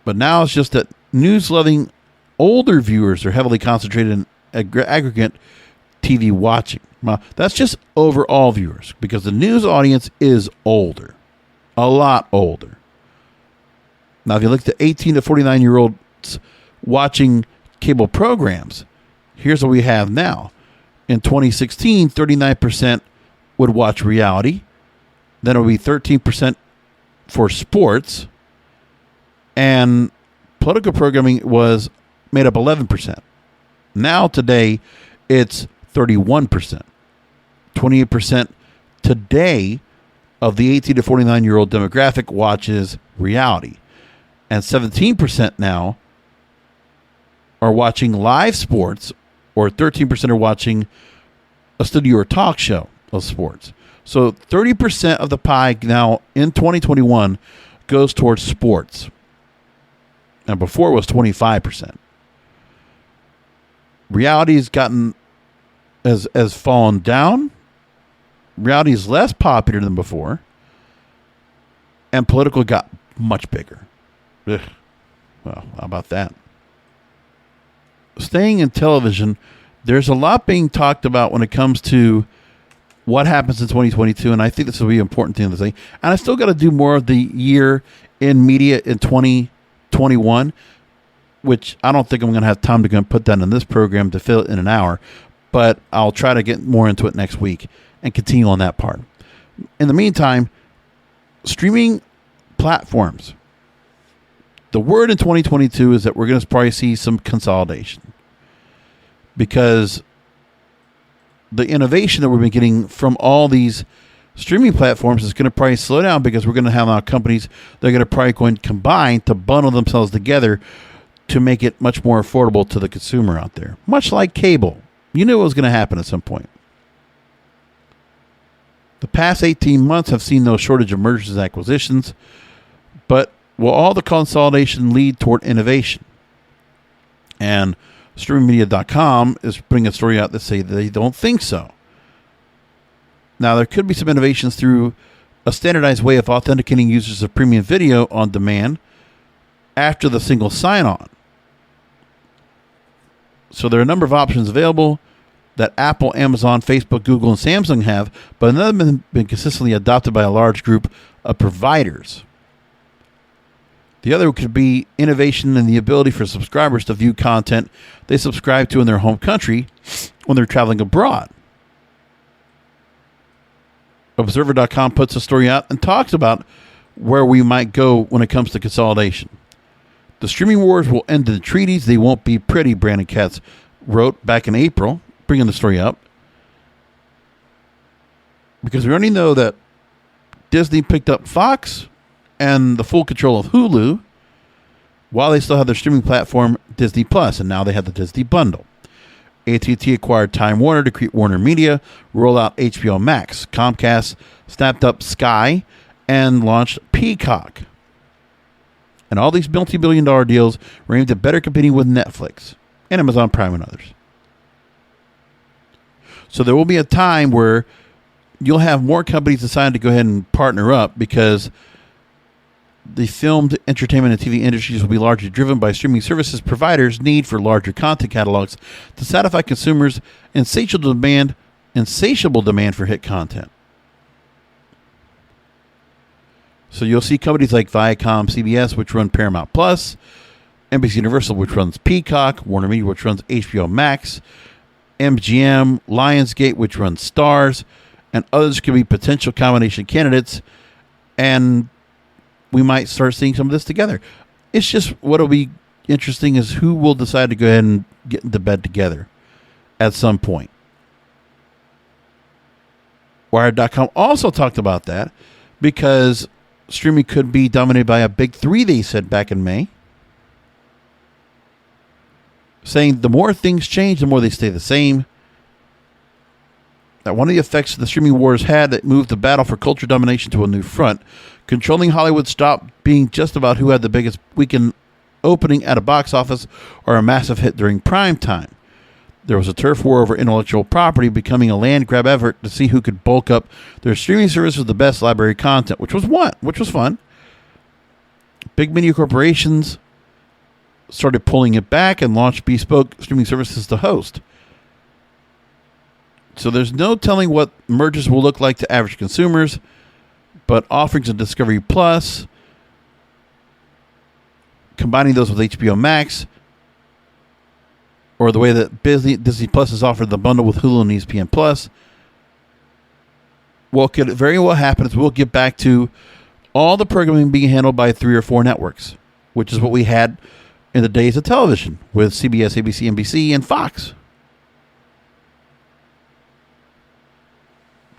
But now it's just that news-loving older viewers are heavily concentrated in aggregate TV watching. Well, that's just overall viewers, because the news audience is older. A lot older. Now, if you look at the 18 to 49-year-olds watching cable programs, here's what we have now. In 2016, 39% would watch reality. Then it would be 13% for sports. And political programming was made up 11%. Now, today, it's 31%. 28% today of the 18 to 49-year-old demographic watches reality. And 17% now are watching live sports, or 13% are watching a studio or talk show of sports. So 30% of the pie now in 2021 goes towards sports. And before it was 25%. Reality has fallen down. Reality is less popular than before. And political got much bigger. Ugh. Well, how about that? Staying in television, there's a lot being talked about when it comes to what happens in 2022, and I think this will be an important thing to say. And I still got to do more of the year in media in 2021, which I don't think I'm going to have time to go and put that in this program to fill it in an hour, but I'll try to get more into it next week and continue on that part. In the meantime, streaming platforms. The word in 2022 is that we're going to probably see some consolidation, because the innovation that we've been getting from all these streaming platforms is going to probably slow down, because we're going to have now companies that are going to probably go and combine to bundle themselves together to make it much more affordable to the consumer out there. Much like cable. You knew it was going to happen at some point. The past 18 months have seen no shortage of mergers and acquisitions, but will all the consolidation lead toward innovation? And StreamingMedia.com is putting a story out that say they don't think so. Now, there could be some innovations through a standardized way of authenticating users of premium video on demand after the single sign-on. So there are a number of options available that Apple, Amazon, Facebook, Google, and Samsung have, but none of them have been consistently adopted by a large group of providers. The other could be innovation in the ability for subscribers to view content they subscribe to in their home country when they're traveling abroad. Observer.com puts a story out and talks about where we might go when it comes to consolidation. The streaming wars will end in treaties. They won't be pretty, Brandon Katz wrote back in April, bringing the story up. Because we already know that Disney picked up Fox and the full control of Hulu, while they still have their streaming platform Disney Plus, and now they have the Disney bundle. AT&T acquired Time Warner to create Warner Media, roll out HBO Max. Comcast snapped up Sky and launched Peacock. And all these multi-billion-dollar deals were aimed at better competing with Netflix and Amazon Prime and others. So there will be a time where you'll have more companies decide to go ahead and partner up, because the filmed entertainment and TV industries will be largely driven by streaming services providers' need for larger content catalogs to satisfy consumers' insatiable demand for hit content. So you'll see companies like Viacom, CBS, which run Paramount Plus, NBC Universal, which runs Peacock, Warner Media, which runs HBO Max, MGM, Lionsgate, which runs Stars, and others could be potential combination candidates. And we might start seeing some of this together. It's just what'll be interesting is who will decide to go ahead and get into bed together at some point. Wired.com also talked about that because streaming could be dominated by a big three, they said back in May. Saying the more things change, the more they stay the same. That one of the effects the streaming wars had that moved the battle for culture domination to a new front. Controlling Hollywood stopped being just about who had the biggest weekend opening at a box office or a massive hit during prime time. There was a turf war over intellectual property, becoming a land grab effort to see who could bulk up their streaming service with the best library content, which was fun. Big media corporations started pulling it back and launched bespoke streaming services to host. So there's no telling what mergers will look like to average consumers, but offerings of Discovery Plus, combining those with HBO Max, or the way that Disney Plus has offered the bundle with Hulu and ESPN Plus, what could very well happen is we'll get back to all the programming being handled by 3 or 4 networks, which is what we had in the days of television with CBS, ABC, NBC, and Fox.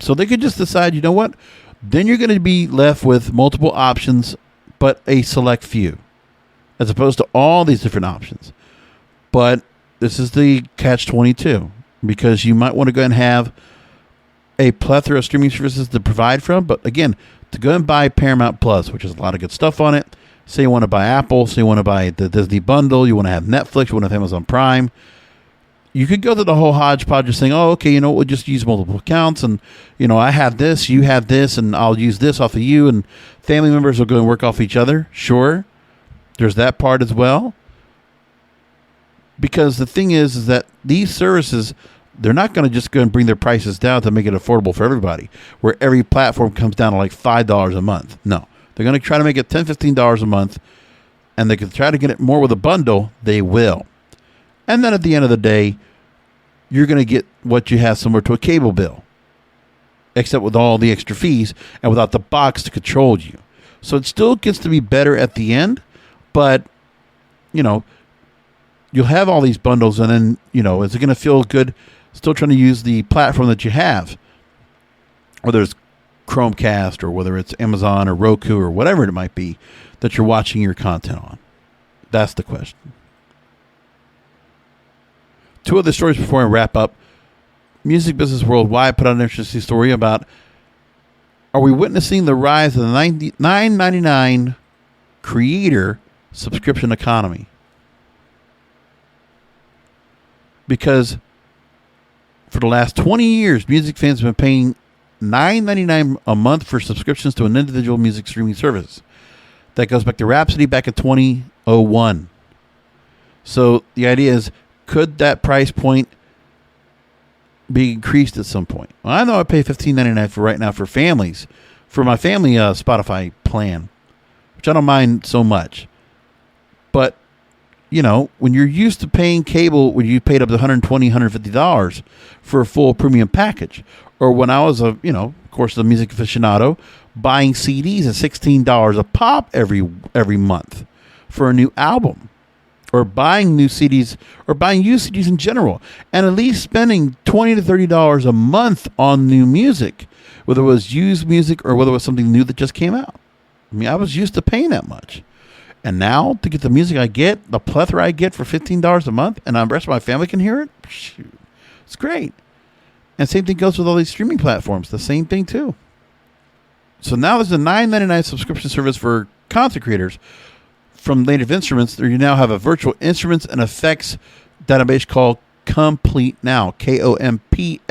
So they could just decide, you know what? Then you're going to be left with multiple options, but a select few, as opposed to all these different options. But this is the catch-22, because you might want to go and have a plethora of streaming services to provide from. But again, to go and buy Paramount Plus, which has a lot of good stuff on it, say you want to buy Apple, say you want to buy the Disney bundle, you want to have Netflix, you want to have Amazon Prime, you could go through the whole hodgepodge of saying, oh, okay, you know, we'll just use multiple accounts, and, you know, I have this, you have this, and I'll use this off of you, and family members will go and work off each other. Sure, there's that part as well. Because the thing is that these services, they're not going to just go and bring their prices down to make it affordable for everybody, where every platform comes down to like $5 a month. No, they're going to try to make it $10, $15 a month, and they can try to get it more with a bundle. They will. And then at the end of the day, you're going to get what you have similar to a cable bill, except with all the extra fees and without the box to control you. So it still gets to be better at the end, but, you know, you'll have all these bundles, and then, you know, is it going to feel good still trying to use the platform that you have, whether it's Chromecast or whether it's Amazon or Roku or whatever it might be that you're watching your content on? That's the question. 2 other stories before I wrap up. Music Business Worldwide put out an interesting story about, are we witnessing the rise of the $9.99 creator subscription economy? Because for the last 20 years, music fans have been paying $9.99 a month for subscriptions to an individual music streaming service. That goes back to Rhapsody back in 2001. So the idea is, could that price point be increased at some point? Well, I know I pay $15.99 for right now for families, for my family Spotify plan, which I don't mind so much. But, you know, when you're used to paying cable, when you paid up to $120, $150 for a full premium package, or when I was of course, the music aficionado, buying CDs at $16 a pop every month for a new album, or buying new CDs, or buying used CDs in general, and at least spending $20 to $30 a month on new music, whether it was used music or whether it was something new that just came out. I mean, I was used to paying that much. And now, to get the music I get, the plethora I get for $15 a month, and the rest of my family can hear it, shoot, it's great. And same thing goes with all these streaming platforms. The same thing, too. So now there's a $9.99 subscription service for concert creators from Native Instruments. You now have a virtual instruments and effects database called Complete Now, Komplete.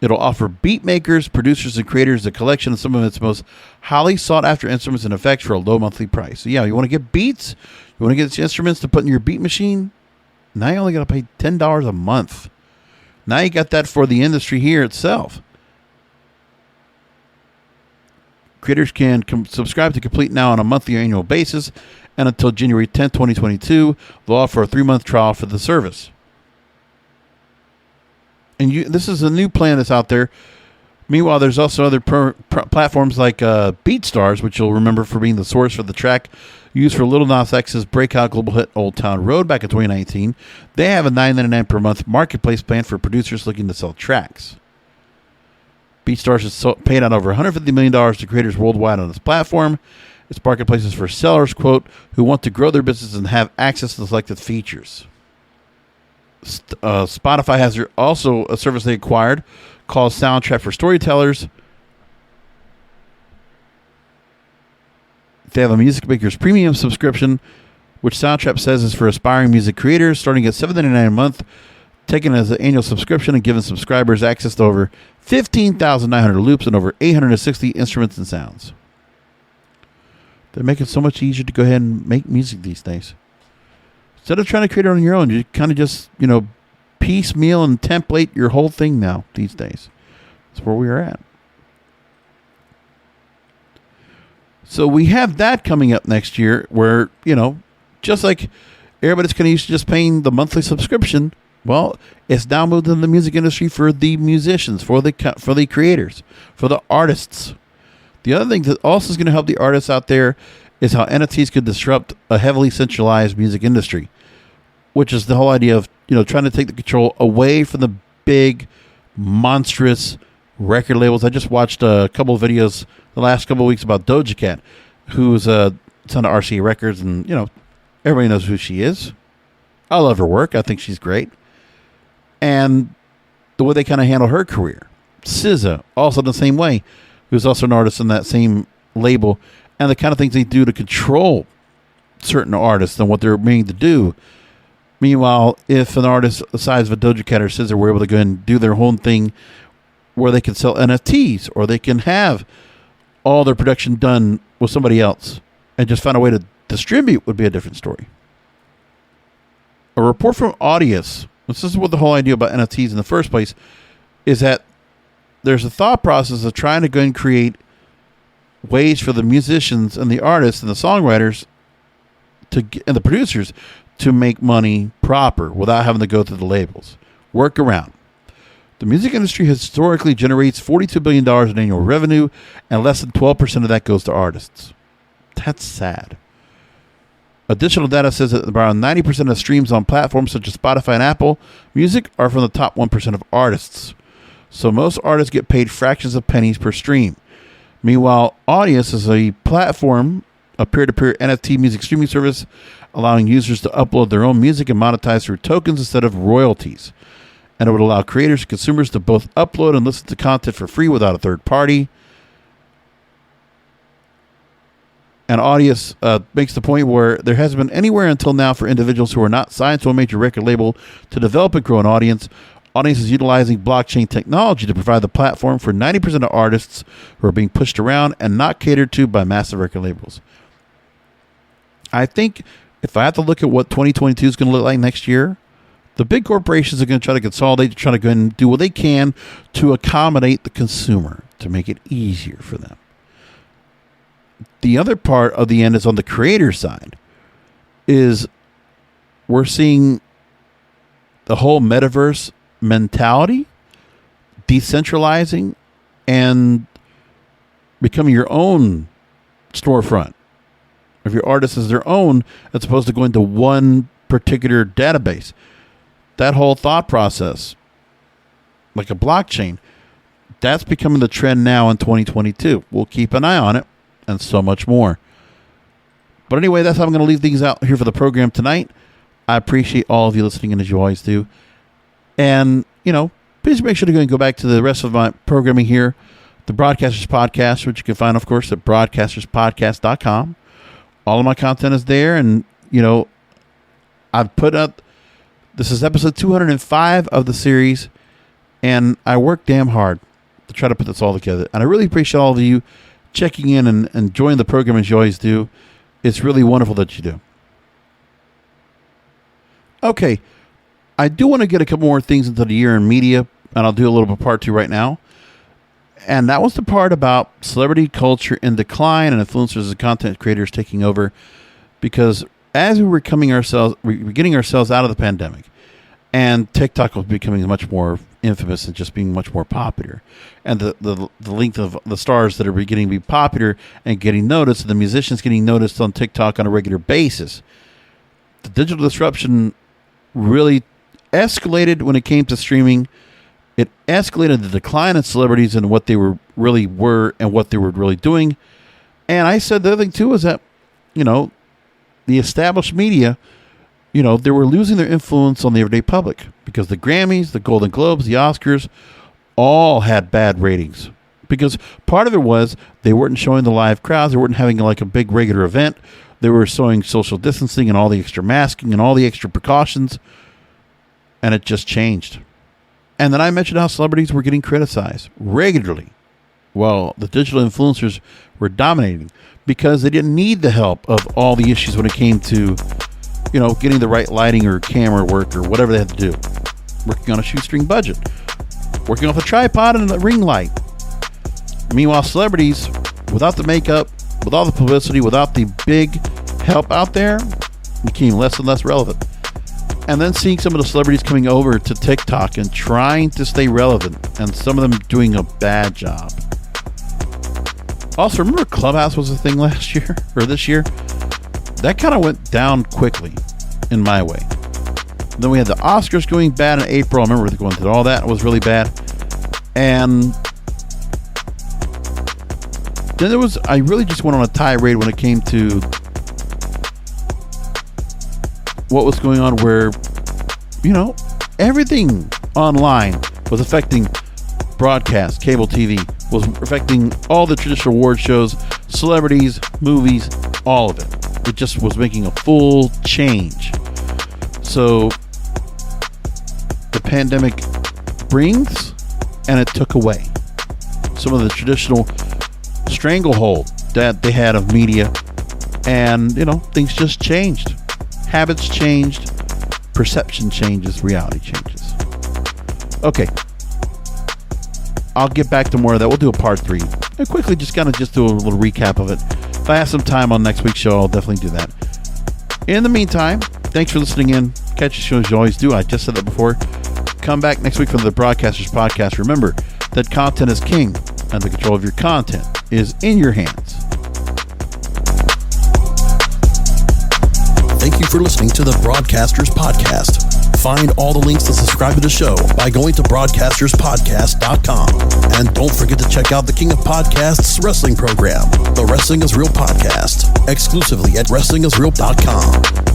It'll offer beat makers, producers, and creators a collection of some of its most highly sought-after instruments and effects for a low monthly price. So, yeah, you want to get beats? You want to get instruments to put in your beat machine? Now you only got to pay $10 a month. Now you got that for the industry here itself. Creators can subscribe to Complete now on a monthly or annual basis, and until January 10th, 2022, they'll offer a 3-month trial for the service. And this is a new plan that's out there. Meanwhile, there's also other platforms like BeatStars, which you'll remember for being the source for the track used for Lil Nas X's breakout global hit Old Town Road back in 2019. They have a $9.99 per month marketplace plan for producers looking to sell tracks. BeatStars has paid out over $150 million to creators worldwide on this platform. Its marketplace is for sellers, quote, who want to grow their business and have access to selected features. Spotify has also a service they acquired called Soundtrack for Storytellers. They have a Music Maker's Premium subscription, which Soundtrap says is for aspiring music creators, starting at $7.99 a month, taken as an annual subscription and giving subscribers access to over 15,900 loops and over 860 instruments and sounds. They're making it so much easier to go ahead and make music these days. Instead of trying to create it on your own, you kind of just, piecemeal and template your whole thing now these days. That's where we are at. So we have that coming up next year where, just like everybody's kind of used to just paying the monthly subscription, well, it's now moved in the music industry for the musicians, for the creators, for the artists. The other thing that also is going to help the artists out there is how NFTs could disrupt a heavily centralized music industry, which is the whole idea of, trying to take the control away from the big, monstrous record labels. I just watched a couple of videos the last couple of weeks about Doja Cat, who's a son of RCA Records, and, everybody knows who she is. I love her work. I think she's great. And the way they kind of handle her career. SZA, also the same way, who's also an artist in that same label, and the kind of things they do to control certain artists and what they're meaning to do. Meanwhile, if an artist the size of a Doja Cat or SZA were able to go and do their own thing where they can sell NFTs or they can have all their production done with somebody else and just find a way to distribute would be a different story. A report from Audius, this is what the whole idea about NFTs in the first place, is that there's a thought process of trying to go and create ways for the musicians and the artists and the songwriters and the producers to make money proper without having to go through the labels. Work around. The music industry historically generates $42 billion in annual revenue, and less than 12% of that goes to artists. That's sad. Additional data says that around 90% of streams on platforms such as Spotify and Apple Music are from the top 1% of artists. So most artists get paid fractions of pennies per stream. Meanwhile, Audius is a platform, a peer-to-peer NFT music streaming service, allowing users to upload their own music and monetize through tokens instead of royalties. And it would allow creators and consumers to both upload and listen to content for free without a third party. And Audius makes the point where there hasn't been anywhere until now for individuals who are not signed to a major record label to develop and grow an audience. Audius is utilizing blockchain technology to provide the platform for 90% of artists who are being pushed around and not catered to by massive record labels. I think if I have to look at what 2022 is going to look like next year, the big corporations are going to try to consolidate, try to go and do what they can to accommodate the consumer, to make it easier for them. The other part of the end is on the creator side, is we're seeing the whole metaverse mentality decentralizing and becoming your own storefront. If your artist is their own, as opposed to going to one particular database. That whole thought process, like a blockchain, that's becoming the trend now in 2022. We'll keep an eye on it and so much more. But anyway, that's how I'm going to leave things out here for the program tonight. I appreciate all of you listening, and as you always do. And, please make sure to go back to the rest of my programming here, the Broadcasters Podcast, which you can find, of course, at broadcasterspodcast.com. All of my content is there, and, I've put up, this is episode 205 of the series, and I worked damn hard to try to put this all together. And I really appreciate all of you checking in and enjoying the program as you always do. It's really wonderful that you do. Okay, I do want to get a couple more things into the year in media, and I'll do a little bit part two right now. And that was the part about celebrity culture in decline and influencers and content creators taking over, because as we were getting ourselves out of the pandemic, and TikTok was becoming much more infamous and just being much more popular, and the length of the stars that are beginning to be popular and getting noticed, and the musicians getting noticed on TikTok on a regular basis, the digital disruption really escalated when it came to streaming. It escalated the decline in celebrities and what they really were and what they were really doing. And I said the other thing too is that, the established media, they were losing their influence on the everyday public, because the Grammys, the Golden Globes, the Oscars all had bad ratings, because part of it was they weren't showing the live crowds. They weren't having like a big regular event. They were showing social distancing and all the extra masking and all the extra precautions. And it just changed. And then I mentioned how celebrities were getting criticized regularly. Well, the digital influencers were dominating because they didn't need the help of all the issues when it came to, getting the right lighting or camera work or whatever they had to do. Working on a shoestring budget. Working off a tripod and a ring light. Meanwhile, celebrities, without the makeup, with all the publicity, without the big help out there, became less and less relevant. And then seeing some of the celebrities coming over to TikTok and trying to stay relevant, and some of them doing a bad job. Also, remember Clubhouse was a thing last year, or this year? That kind of went down quickly, in my way. Then we had the Oscars going bad in April. I remember going through all that. It was really bad. And then I really just went on a tirade when it came to what was going on, where, everything online was affecting broadcast, cable TV, was affecting all the traditional award shows, celebrities, movies, all of it. It just was making a full change. So the pandemic brings, and it took away some of the traditional stranglehold that they had of media, and things just changed. Habits changed, perception changes, reality changes. Okay, I'll get back to more of that. We'll do a part 3. And quickly just do a little recap of it. If I have some time on next week's show, I'll definitely do that. In the meantime, thanks for listening in. Catch the show as you always do. I just said that before. Come back next week for the Broadcasters Podcast. Remember that content is king, and the control of your content is in your hands. Thank you for listening to the Broadcasters Podcast. Find all the links to subscribe to the show by going to broadcasterspodcast.com. And don't forget to check out the King of Podcasts wrestling program, the Wrestling is Real podcast, exclusively at wrestlingisreal.com.